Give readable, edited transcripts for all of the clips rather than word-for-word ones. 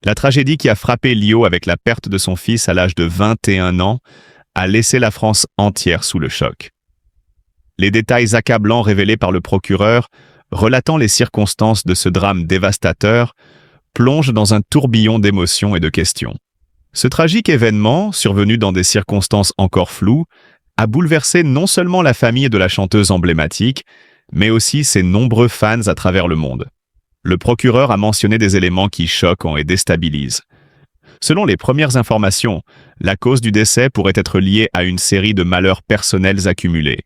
La tragédie qui a frappé Lio avec la perte de son fils à l'âge de 21 ans a laissé la France entière sous le choc. Les détails accablants révélés par le procureur, relatant les circonstances de ce drame dévastateur, plongent dans un tourbillon d'émotions et de questions. Ce tragique événement, survenu dans des circonstances encore floues, a bouleversé non seulement la famille de la chanteuse emblématique, mais aussi ses nombreux fans à travers le monde. Le procureur a mentionné des éléments qui choquent et déstabilisent. Selon les premières informations, la cause du décès pourrait être liée à une série de malheurs personnels accumulés.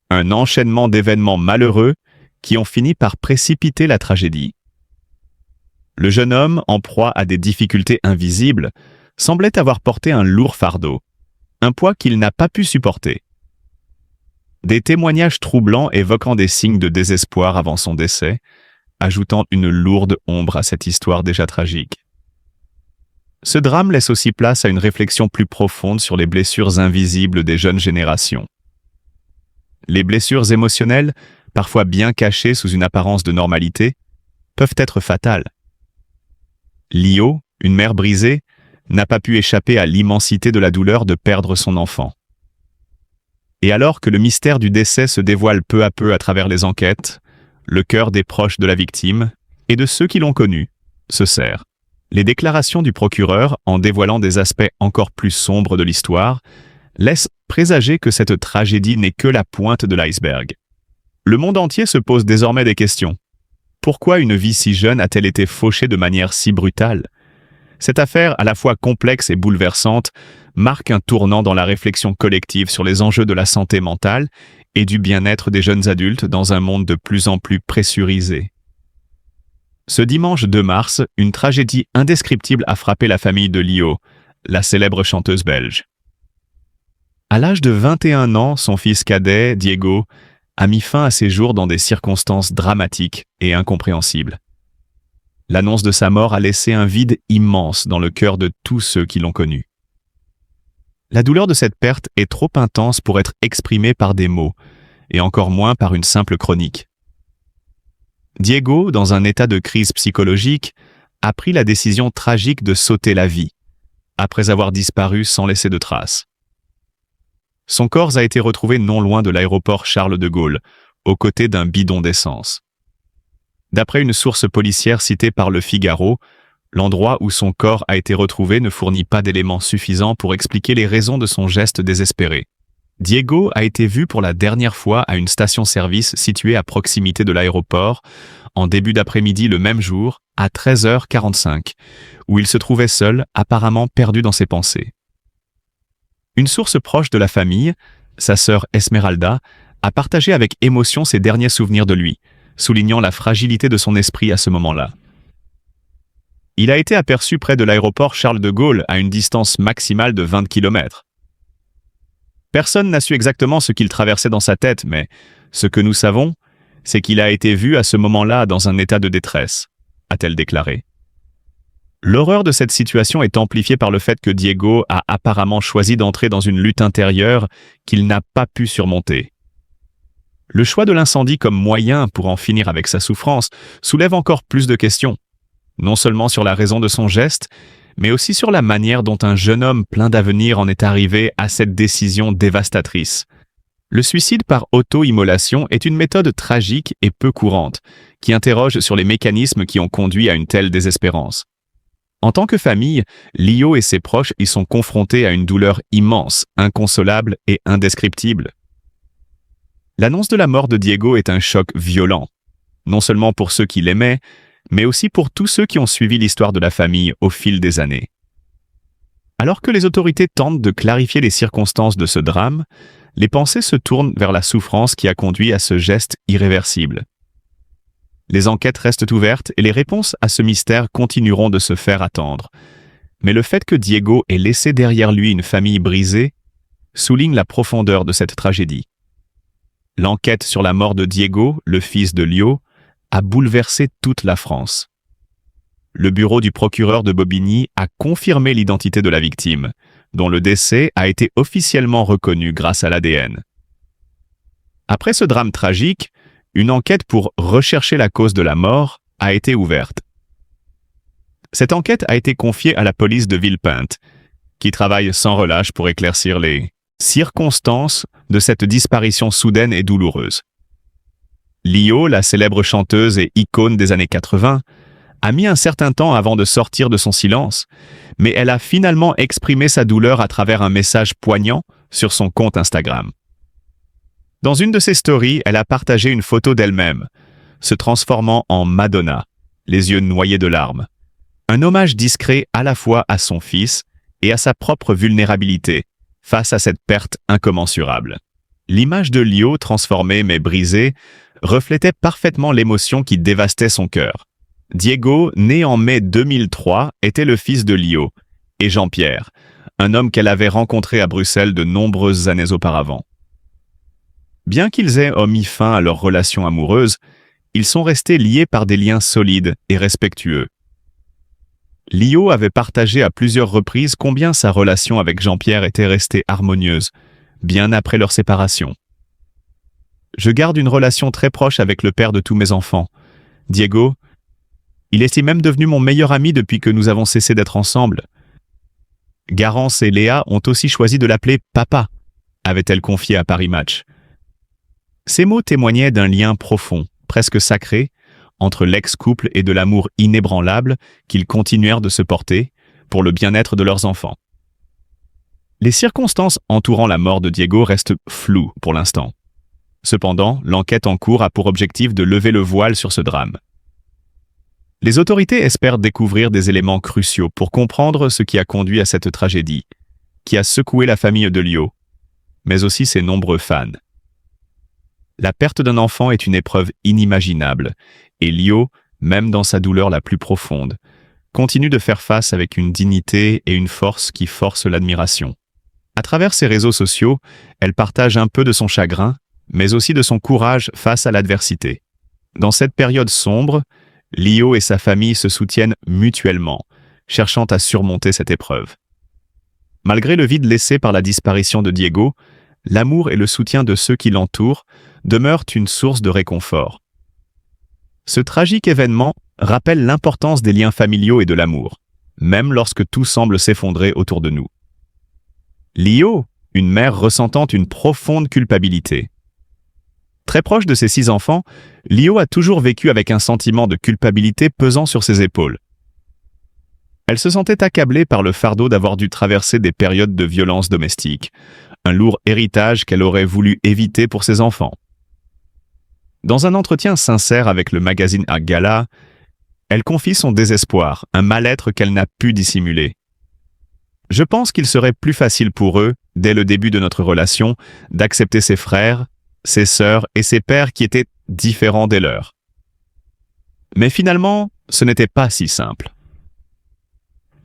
Un enchaînement d'événements malheureux qui ont fini par précipiter la tragédie. Le jeune homme, en proie à des difficultés invisibles, semblait avoir porté un lourd fardeau, un poids qu'il n'a pas pu supporter. Des témoignages troublants évoquant des signes de désespoir avant son décès, ajoutant une lourde ombre à cette histoire déjà tragique. Ce drame laisse aussi place à une réflexion plus profonde sur les blessures invisibles des jeunes générations. Les blessures émotionnelles, parfois bien cachées sous une apparence de normalité, peuvent être fatales. Lio, une mère brisée, n'a pas pu échapper à l'immensité de la douleur de perdre son enfant. Et alors que le mystère du décès se dévoile peu à peu à travers les enquêtes, le cœur des proches de la victime et de ceux qui l'ont connue se serre. Les déclarations du procureur, en dévoilant des aspects encore plus sombres de l'histoire, laissent présager que cette tragédie n'est que la pointe de l'iceberg. Le monde entier se pose désormais des questions. Pourquoi une vie si jeune a-t-elle été fauchée de manière si brutale ? Cette affaire, à la fois complexe et bouleversante, marque un tournant dans la réflexion collective sur les enjeux de la santé mentale et du bien-être des jeunes adultes dans un monde de plus en plus pressurisé. Ce dimanche 2 mars, une tragédie indescriptible a frappé la famille de Lio, la célèbre chanteuse belge. À l'âge de 21 ans, son fils cadet, Diego, a mis fin à ses jours dans des circonstances dramatiques et incompréhensibles. L'annonce de sa mort a laissé un vide immense dans le cœur de tous ceux qui l'ont connu. La douleur de cette perte est trop intense pour être exprimée par des mots, et encore moins par une simple chronique. Diego, dans un état de crise psychologique, a pris la décision tragique de s'ôter la vie, après avoir disparu sans laisser de traces. Son corps a été retrouvé non loin de l'aéroport Charles de Gaulle, aux côtés d'un bidon d'essence. D'après une source policière citée par Le Figaro, l'endroit où son corps a été retrouvé ne fournit pas d'éléments suffisants pour expliquer les raisons de son geste désespéré. Diego a été vu pour la dernière fois à une station-service située à proximité de l'aéroport, en début d'après-midi le même jour, à 13h45, où il se trouvait seul, apparemment perdu dans ses pensées. Une source proche de la famille, sa sœur Esmeralda, a partagé avec émotion ses derniers souvenirs de lui, soulignant la fragilité de son esprit à ce moment-là. Il a été aperçu près de l'aéroport Charles de Gaulle à une distance maximale de 20 km. Personne n'a su exactement ce qu'il traversait dans sa tête, mais ce que nous savons, c'est qu'il a été vu à ce moment-là dans un état de détresse, a-t-elle déclaré. L'horreur de cette situation est amplifiée par le fait que Diego a apparemment choisi d'entrer dans une lutte intérieure qu'il n'a pas pu surmonter. Le choix de l'incendie comme moyen pour en finir avec sa souffrance soulève encore plus de questions, non seulement sur la raison de son geste, mais aussi sur la manière dont un jeune homme plein d'avenir en est arrivé à cette décision dévastatrice. Le suicide par auto-immolation est une méthode tragique et peu courante, qui interroge sur les mécanismes qui ont conduit à une telle désespérance. En tant que famille, Lio et ses proches y sont confrontés à une douleur immense, inconsolable et indescriptible. L'annonce de la mort de Diego est un choc violent, non seulement pour ceux qui l'aimaient, mais aussi pour tous ceux qui ont suivi l'histoire de la famille au fil des années. Alors que les autorités tentent de clarifier les circonstances de ce drame, les pensées se tournent vers la souffrance qui a conduit à ce geste irréversible. Les enquêtes restent ouvertes et les réponses à ce mystère continueront de se faire attendre. Mais le fait que Diego ait laissé derrière lui une famille brisée souligne la profondeur de cette tragédie. L'enquête sur la mort de Diego, le fils de Lio, a bouleversé toute la France. Le bureau du procureur de Bobigny a confirmé l'identité de la victime, dont le décès a été officiellement reconnu grâce à l'ADN. Après ce drame tragique, une enquête pour rechercher la cause de la mort a été ouverte. Cette enquête a été confiée à la police de Villepinte, qui travaille sans relâche pour éclaircir les circonstances de cette disparition soudaine et douloureuse. Lio, la célèbre chanteuse et icône des années 80, a mis un certain temps avant de sortir de son silence, mais elle a finalement exprimé sa douleur à travers un message poignant sur son compte Instagram. Dans une de ses stories, elle a partagé une photo d'elle-même, se transformant en Madonna, les yeux noyés de larmes. Un hommage discret à la fois à son fils et à sa propre vulnérabilité face à cette perte incommensurable. L'image de Lio, transformée mais brisée, reflétait parfaitement l'émotion qui dévastait son cœur. Diego, né en mai 2003, était le fils de Lio et Jean-Pierre, un homme qu'elle avait rencontré à Bruxelles de nombreuses années auparavant. Bien qu'ils aient mis fin à leur relation amoureuse, ils sont restés liés par des liens solides et respectueux. Lio avait partagé à plusieurs reprises combien sa relation avec Jean-Pierre était restée harmonieuse, bien après leur séparation. « Je garde une relation très proche avec le père de tous mes enfants, Diego. Il est même devenu mon meilleur ami depuis que nous avons cessé d'être ensemble. Garance et Léa ont aussi choisi de l'appeler « Papa », avait-elle confié à Paris Match. Ces mots témoignaient d'un lien profond, presque sacré, entre l'ex-couple et de l'amour inébranlable qu'ils continuèrent de se porter pour le bien-être de leurs enfants. Les circonstances entourant la mort de Diego restent floues pour l'instant. Cependant, l'enquête en cours a pour objectif de lever le voile sur ce drame. Les autorités espèrent découvrir des éléments cruciaux pour comprendre ce qui a conduit à cette tragédie, qui a secoué la famille de Lio, mais aussi ses nombreux fans. La perte d'un enfant est une épreuve inimaginable, et Lio, même dans sa douleur la plus profonde, continue de faire face avec une dignité et une force qui forcent l'admiration. À travers ses réseaux sociaux, elle partage un peu de son chagrin, mais aussi de son courage face à l'adversité. Dans cette période sombre, Lio et sa famille se soutiennent mutuellement, cherchant à surmonter cette épreuve. Malgré le vide laissé par la disparition de Diego, l'amour et le soutien de ceux qui l'entourent demeurent une source de réconfort. Ce tragique événement rappelle l'importance des liens familiaux et de l'amour, même lorsque tout semble s'effondrer autour de nous. Lio, une mère ressentant une profonde culpabilité. Très proche de ses 6 enfants, Lio a toujours vécu avec un sentiment de culpabilité pesant sur ses épaules. Elle se sentait accablée par le fardeau d'avoir dû traverser des périodes de violence domestique, un lourd héritage qu'elle aurait voulu éviter pour ses enfants. Dans un entretien sincère avec le magazine Gala, elle confie son désespoir, un mal-être qu'elle n'a pu dissimuler. « Je pense qu'il serait plus facile pour eux, dès le début de notre relation, d'accepter ses frères, ses sœurs et ses pères qui étaient différents des leurs. Mais finalement, ce n'était pas si simple. »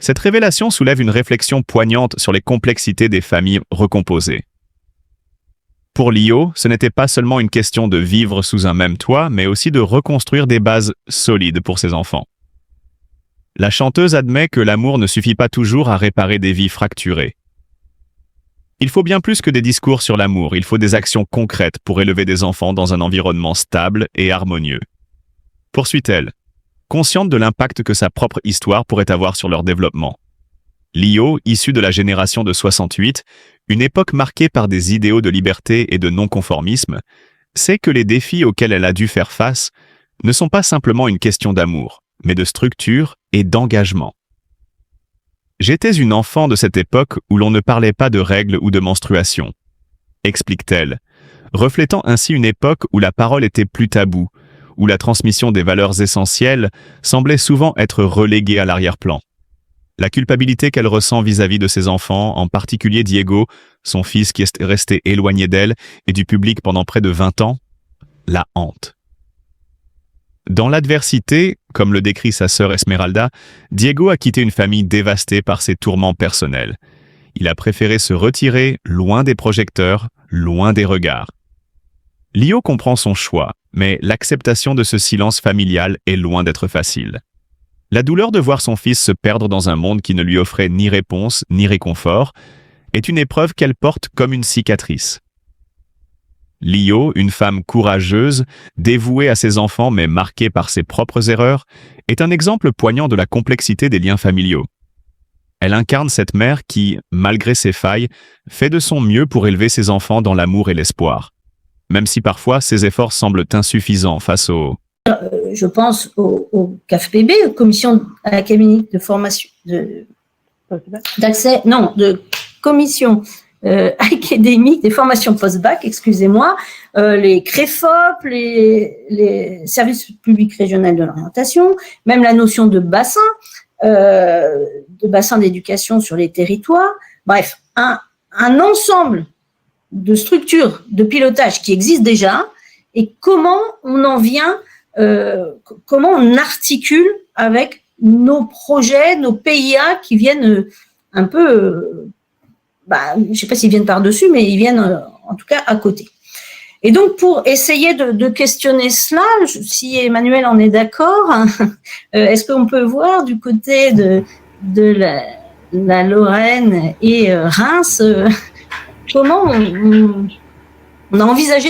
Cette révélation soulève une réflexion poignante sur les complexités des familles recomposées. Pour Lio, ce n'était pas seulement une question de vivre sous un même toit, mais aussi de reconstruire des bases solides pour ses enfants. La chanteuse admet que l'amour ne suffit pas toujours à réparer des vies fracturées. Il faut bien plus que des discours sur l'amour, il faut des actions concrètes pour élever des enfants dans un environnement stable et harmonieux. Poursuit-elle, consciente de l'impact que sa propre histoire pourrait avoir sur leur développement. Lio, issue de la génération de 68, une époque marquée par des idéaux de liberté et de non-conformisme, sait que les défis auxquels elle a dû faire face ne sont pas simplement une question d'amour, mais de structure et d'engagement. « J'étais une enfant de cette époque où l'on ne parlait pas de règles ou de menstruation », explique-t-elle, reflétant ainsi une époque où la parole était plus taboue, où la transmission des valeurs essentielles semblait souvent être reléguée à l'arrière-plan. La culpabilité qu'elle ressent vis-à-vis de ses enfants, en particulier Diego, son fils qui est resté éloigné d'elle et du public pendant près de 20 ans, la hante. Dans l'adversité, comme le décrit sa sœur Esmeralda, Diego a quitté une famille dévastée par ses tourments personnels. Il a préféré se retirer loin des projecteurs, loin des regards. Lio comprend son choix, mais l'acceptation de ce silence familial est loin d'être facile. La douleur de voir son fils se perdre dans un monde qui ne lui offrait ni réponse ni réconfort est une épreuve qu'elle porte comme une cicatrice. Lio, une femme courageuse, dévouée à ses enfants mais marquée par ses propres erreurs, est un exemple poignant de la complexité des liens familiaux. Elle incarne cette mère qui, malgré ses failles, fait de son mieux pour élever ses enfants dans l'amour et l'espoir, même si parfois ses efforts semblent insuffisants face aux... Je pense au CAFPB, Commission académique de formation, d'accès, non, de commission académique des formations post-bac, excusez-moi, les CREFOP, les services publics régionaux de l'orientation, même la notion de bassin d'éducation sur les territoires, bref, un ensemble de structures de pilotage qui existent déjà, et comment on en vient, comment on articule avec nos projets, nos PIA qui viennent un peu, je ne sais pas s'ils viennent par-dessus, mais ils viennent en tout cas à côté. Et donc, pour essayer de questionner cela, si Emmanuel en est d'accord, est-ce qu'on peut voir du côté de la Lorraine et Reims, comment on a envisagé